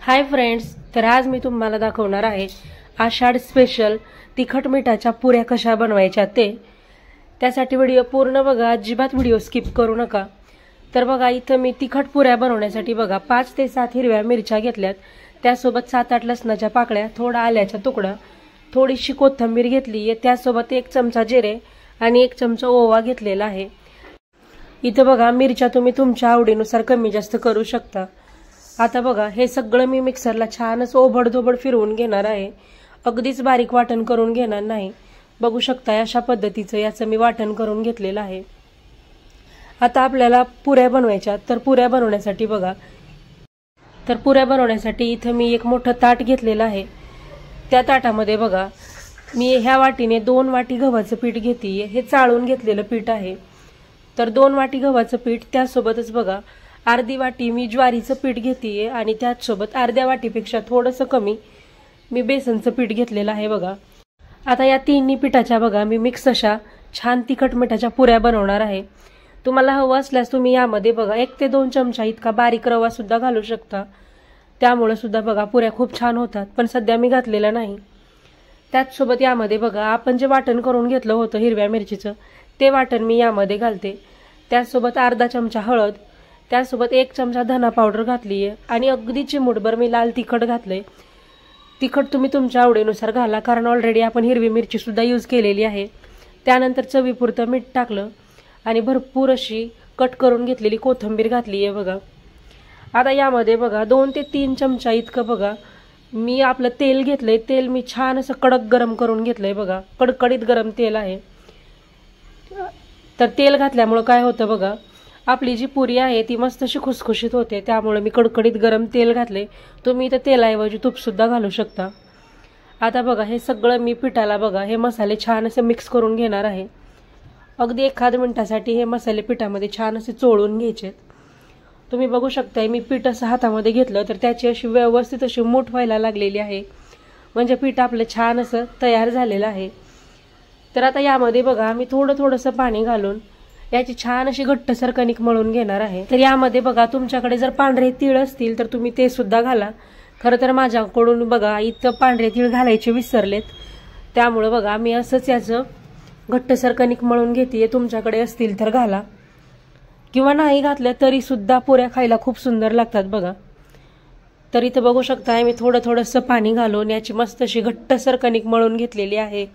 Hi friends, तर आज मी तुम्हाला दाखवणार आहे आषाढ स्पेशल तिखट मिठाच्या पुऱ्या कशा बनवायच्या ते। त्यासाठी व्हिडिओ पूर्ण बघा, अजिबात व्हिडिओ स्किप करू नका। तर बघा, इथं मी तिखट पुऱ्या बनवण्यासाठी बघा 5 ते 7 हिरव्या मिरच्या घेतल्यात, त्यासोबत 7-8 लसणाच्या पाकळ्या, थोडा आल्याचा तुकडा, थोडीशी कोथिंबीर घेतली आहे, त्यासोबत 1 चमचा जिरे आणि 1 चमचा ओवा घेतलेला आहे। इथं बघा, मिरच्या तुम्ही तुमच्या आवडीनुसार कमी जास्त करू शकता। आता बघा, हे सगळं मी मिक्सरला छान असं ओबडधोबड फिरवून घेणार आहे, अगदीच बारीक वाटण करून घेणार नाही। बघू शकता अशा पद्धतीचं याचं मी वाटण करून घेतलेलं आहे। आता आपल्याला पुऱ्या बनवायच्या, तर पुऱ्या बनवण्यासाठी बघा, इथं मी एक मोठं ताट घेतलेलं आहे। त्या ताटामध्ये बघा, मी ह्या वाटीने 2 वाटी गव्हाचं पीठ घेतेय, हे चाळून घेतलेलं पीठ आहे। तर 2 वाटी गव्हाचं पीठ, त्यासोबतच बघा अर्धी वाटी मी ज्वारीचं पीठ घेतेय आणि त्याचसोबत अर्ध्या वाटीपेक्षा थोडंसं कमी मी बेसनचं पीठ घेतलेलं आहे बघा। आता या तिन्ही पिठाच्या बघा मी मिक्स अशा छान तिखट मिठाच्या पुऱ्या बनवणार आहे। तुम्हाला हवं असल्यास तुम्ही यामध्ये बघा 1 ते 2 चमचा इतका बारीक रवा सुद्धा घालू शकता, त्यामुळे सुद्धा बघा पुऱ्या खूप छान होतात, पण सध्या मी घातलेलं नाही। त्याचसोबत यामध्ये बघा आपण जे वाटण करून घेतलं होतं हिरव्या मिरचीचं, ते वाटण मी यामध्ये घालते। त्यासोबत अर्धा चमचा हळद, त्यासोबत 1 चमचा धना पावडर घातली आहे आणि अगदी चिमूटभर मी लाल तिखट घातले। तिखट तुम्ही तुमच्या आवडीनुसार घाला, कारण ऑलरेडी आपण हिरवी मिरची सुद्धा यूज केलेली आहे। त्यानंतर चवीपुरतं मीठ टाकलं आणि भरपूर अशी कट करून घेतलेली कोथिंबीर घातली आहे बघा। आता यामध्ये बघा 2 ते 3 चमचा इतकं बघा मी आपलं तेल घेतलंय, तेल मी छान असं कडक गरम करून घेतलंय बघा, कडकडीत गरम तेल आहे। तर तेल घातल्यामुळे काय होतं बघा, आपली जी पुरी आहे ती मस्त अशी खुसखुशीत होते, त्यामुळे मी कडकडीत गरम तेल घातले। तुम्ही इथं तेलाऐवजी तूप सुद्धा घालू शकता। आता बघा, हे सगळं मी पिठाला बघा हे मसाले छान असे मिक्स करून घेणार आहे। अगदी 1 मिनिटासाठी हे मसाले पिठामध्ये छान असे चोळून घ्यायचे। तुम्ही बघू शकताय मी पीठ असं हातामध्ये घेतलं तर त्याची अशी व्यवस्थित अशी मूठ व्हायला लागलेली आहे, म्हणजे पीठ आपलं छान असं तयार झालेलं आहे। तर आता यामध्ये बघा मी थोडंसं पाणी घालून याची छान अशी घट्टसर कणिक मळून घेणार आहे। तर यामध्ये बघा तुमच्याकडे जर पांढरे तीळ असतील तर तुम्ही ते सुद्धा घाला। खरं तर माझ्याकडून बघा इथं पांढरे तीळ घालायचे विसरलेत, त्यामुळे बघा मी असंच याचं घट्टसर कणिक मळून घेते। तुमच्याकडे असतील तर घाला, किंवा नाही घातल्या तरी सुद्धा पुऱ्या खायला खूप सुंदर लागतात बघा। तर इथं बघू शकताय मी थोडंसं पाणी घालून याची मस्त अशी घट्टसर कणिक मळून घेतलेली आहे।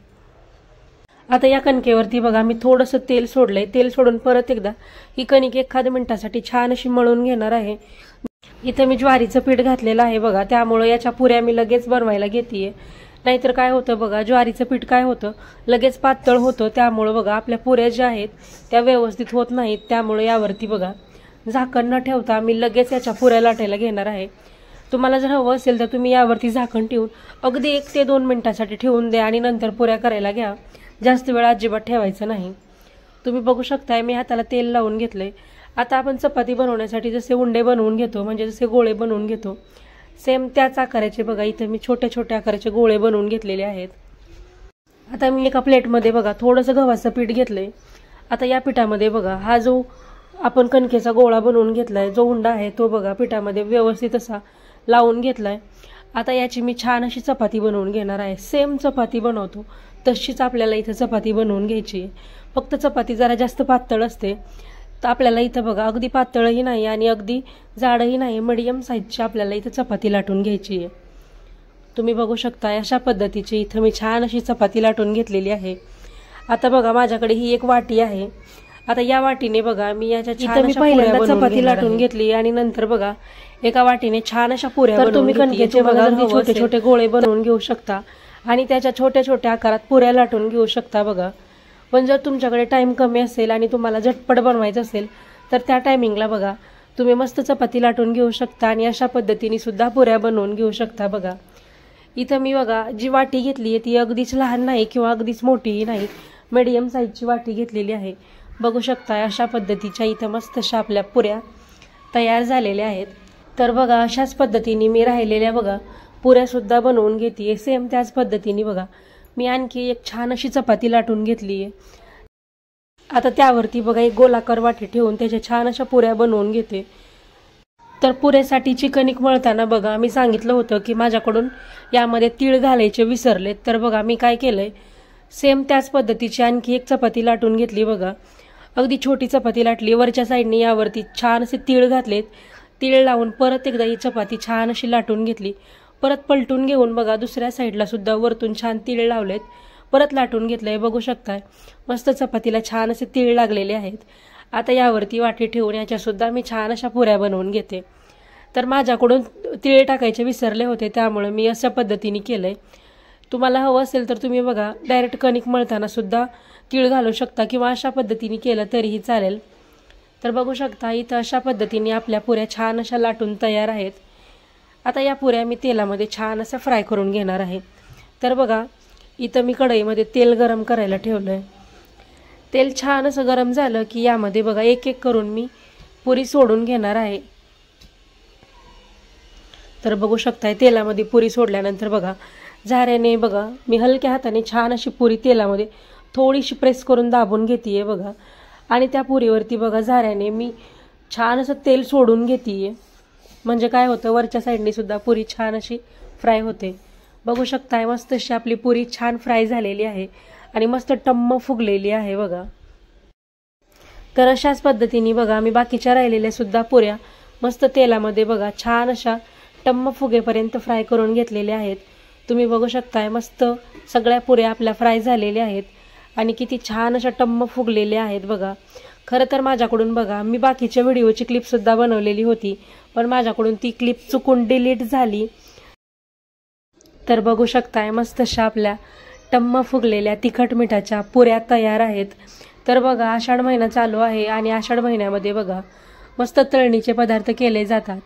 आता या कणकेवरती बघा मी थोडंसं तेल सोडलंय, तेल सोडून परत एकदा ही कणिक 1 मिनिटासाठी छान अशी मळून घेणार आहे। इथं मी ज्वारीचं पीठ घातलेलं आहे बघा, त्यामुळे याच्या पुऱ्या मी लगेच बनवायला घेतेय। नाहीतर काय होतं बघा, ज्वारीचं पीठ काय होतं लगेच पातळ होतं, त्यामुळे बघा आपल्या पुऱ्या ज्या आहेत त्या व्यवस्थित होत नाहीत। त्यामुळे यावरती बघा झाकण न ठेवता मी लगेच याच्या पुऱ्या लाटायला घेणार आहे। तुम्हाला जर हवं असेल तर तुम्ही यावरती झाकण ठेवून अगदी 1 ते 2 मिनिटासाठी ठेवून द्या आणि नंतर पुऱ्या करायला घ्या, जास्त वेळ अजिबात ठेवायचं नाही। तुम्ही बघू शकताय मी हाताला तेल लावून घेतलंय। आता आपण चपाती बनवण्यासाठी जसे उंडे बनवून घेतो, म्हणजे जसे गोळे बनवून घेतो, सेम त्याच आकाराचे बघा इथे मी छोटे आकाराचे गोळे बनवून घेतलेले आहेत। आता मी एका प्लेटमध्ये बघा थोडंसं गव्हाचं पीठ घेतलंय। आता या पिठामध्ये बघा हा जो आपण कणकेचा गोळा बनवून घेतलाय, जो उंडा आहे तो बघा पिठामध्ये व्यवस्थित असा लावून घेतलाय। आता याची मी छान अशी चपाती बनवून घेणार आहे। सेम चपाती बनवतो तशीच आपल्याला इथं चपाती बनवून घ्यायची आहे, फक्त चपाती जरा जास्त पातळ असते। तर आपल्याला इथं बघा अगदी पातळही नाही आणि अगदी जाडही नाही, मीडियम साईजची आपल्याला इथं चपाती लाटून घ्यायची आहे। तुम्ही बघू शकता अशा पद्धतीची इथं मी छान अशी चपाती लाटून घेतलेली आहे। आता बघा माझ्याकडे ही एक वाटी आहे। आता या वाटीने बघा मी याच्या छान अशा पहिल्यांदा चपाती लाटून घेतली आणि नंतर बघा एका वाटीने छान अशा पुऱ्या बनवून तुम्ही कणकेचे बघा छोटे गोळे बनवून घेऊ शकता आणि त्याच्या छोट्या आकारात पुऱ्या लाटून घेऊ शकता बघा। पण जर तुमच्याकडे टाइम कमी असेल आणि तुम्हाला झटपट बनवायचं असेल तर त्या टायमिंगला बघा तुम्ही मस्त चपाती लाटून घेऊ शकता आणि अशा पद्धतीने सुद्धा पुऱ्या बनवून घेऊ शकता बघा। इथं मी बघा जी वाटी घेतली आहे ती अगदीच लहान नाही किंवा अगदीच मोठीही नाही, मीडियम साईजची वाटी घेतलेली आहे। बघू शकता अशा पद्धतीच्या इथं मस्त अशा आपल्या पुऱ्या तयार झालेल्या आहेत। तर बघा अशाच पद्धतीने मी राहिलेल्या बघा पुऱ्या सुद्धा बनवून घेते। सेम त्याच पद्धतीने बघा मी आणखी एक छान अशी चपाती लाटून घेतली आहे। आता त्यावरती बघा एक गोलाकार वाटी ठेवून त्याच्या छान अशा पुऱ्या बनवून घेते। तर पुऱ्यासाठीची कणिक मळताना बघा मी सांगितलं होतं की माझ्याकडून यामध्ये तीळ घालायचे विसरले, तर बघा मी काय केलंय, सेम त्याच पद्धतीची आणखी एक चपाती लाटून घेतली बघा. अगदी छोटी चपाती लाटली, वरच्या साईडने यावरती छान असे तीळ घातलेत. तीळ लावून परत एकदा ही चपाती छान अशी लाटून घेतली. परत पलटून घेऊन बघा दुसऱ्या साईडला सुद्धा वरतून छान तीळ लावलेत, परत लाटून घेतलंय. बघू शकताय मस्त चपातीला छान असे तीळ लागलेले आहेत. आता यावरती वाटी ठेवून याच्यासुद्धा मी छान अशा पुऱ्या बनवून घेते. तर माझ्याकडून तीळ टाकायचे विसरले होते, त्यामुळे मी अशा पद्धतीने केलंय. तुम्हाला हवं असेल तर तुम्ही बघा डायरेक्ट कणिक मळताना सुद्धा तीळ घालू शकता किंवा अशा पद्धतीने केलं तरीही चालेल. तर बघू शकता इथं अशा पद्धतीने आपल्या पुऱ्या छान अशा लाटून तयार आहेत. आता या पुऱ्या मी तेलामध्ये छान असं फ्राय करून घेणार आहे. तर बघा इथं मी कढईमध्ये तेल गरम करायला ठेवलंय. तेल छान असं गरम झालं की यामध्ये बघा एक एक करून मी पुरी सोडून घेणार आहे. तर बघू शकताय तेलामध्ये पुरी सोडल्यानंतर बघा झाऱ्याने बघा मी हलक्या हाताने छान अशी पुरी तेलामध्ये थोडीशी प्रेस करून दाबून घेतीये बघा. आणि त्या पुरीवरती बघा झाऱ्याने मी छान असं तेल सोडून घेतीये, म्हणजे काय होतं वरच्या साईडने सुद्धा पुरी छान अशी फ्राय होते. बघू शकताय मस्त अशी आपली पुरी छान फ्राय झालेली आहे आणि मस्त टम्म फुगलेली आहे बघा. तर अशाच पद्धतीने बघा मी बाकीच्या राहिलेल्या सुद्धा पुऱ्या मस्त तेलामध्ये बघा छान अशा टम्म फुगेपर्यंत फ्राय करून घेतलेल्या आहेत. तुम्ही बघू शकताय मस्त सगळ्या पुऱ्या आपल्या फ्राय झालेल्या आहेत आणि किती छान अशा टम्म फुगलेल्या आहेत बघा. खरं तर माझ्याकडून बघा मी बाकीच्या व्हिडिओची क्लिपसुद्धा बनवलेली होती, पण माझ्याकडून ती क्लिप चुकून डिलीट झाली. तर बघू शकताय मस्त अशा आपल्या टम्म फुगलेल्या तिखट मिठाच्या पुऱ्या तयार आहेत. तर बघा आषाढ महिना चालू आहे आणि आषाढ महिन्यामध्ये बघा मस्त तळणीचे पदार्थ केले जातात.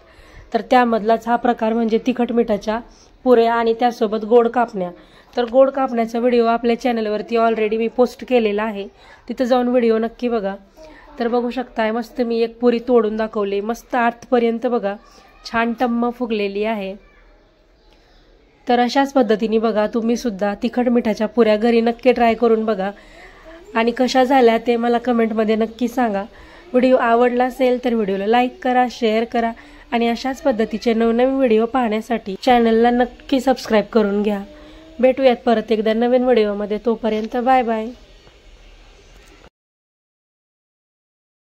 तर त्यामधलाच हा प्रकार म्हणजे तिखट मिठाच्या पुऱ्या आणि त्यासोबत गोड कापण्या. तर गोड कापण्याचा व्हिडिओ आपल्या चॅनलवरती ऑलरेडी मी पोस्ट केलेला आहे, तिथं जाऊन व्हिडिओ नक्की बघा. तर बघू शकताय मस्त मी एक पुरी तोडून दाखवली, मस्त आतपर्यंत बघा छान टम्म फुगलेली आहे. तर अशाच पद्धतीने बघा तुम्ही सुद्धा तिखट मिठाच्या पुऱ्या घरी नक्की ट्राय करून बघा आणि कशा झाल्या ते मला कमेंटमध्ये नक्की सांगा. व्हिडिओ आवडला असेल तर व्हिडिओला लाईक करा, शेअर करा आणि अशाच पद्धतीचे नवनवीन व्हिडिओ पाहण्यासाठी चॅनलला नक्की सबस्क्राईब करून घ्या. भेटूयात परत एकदा नवीन व्हिडिओमध्ये. तोपर्यंत बाय बाय.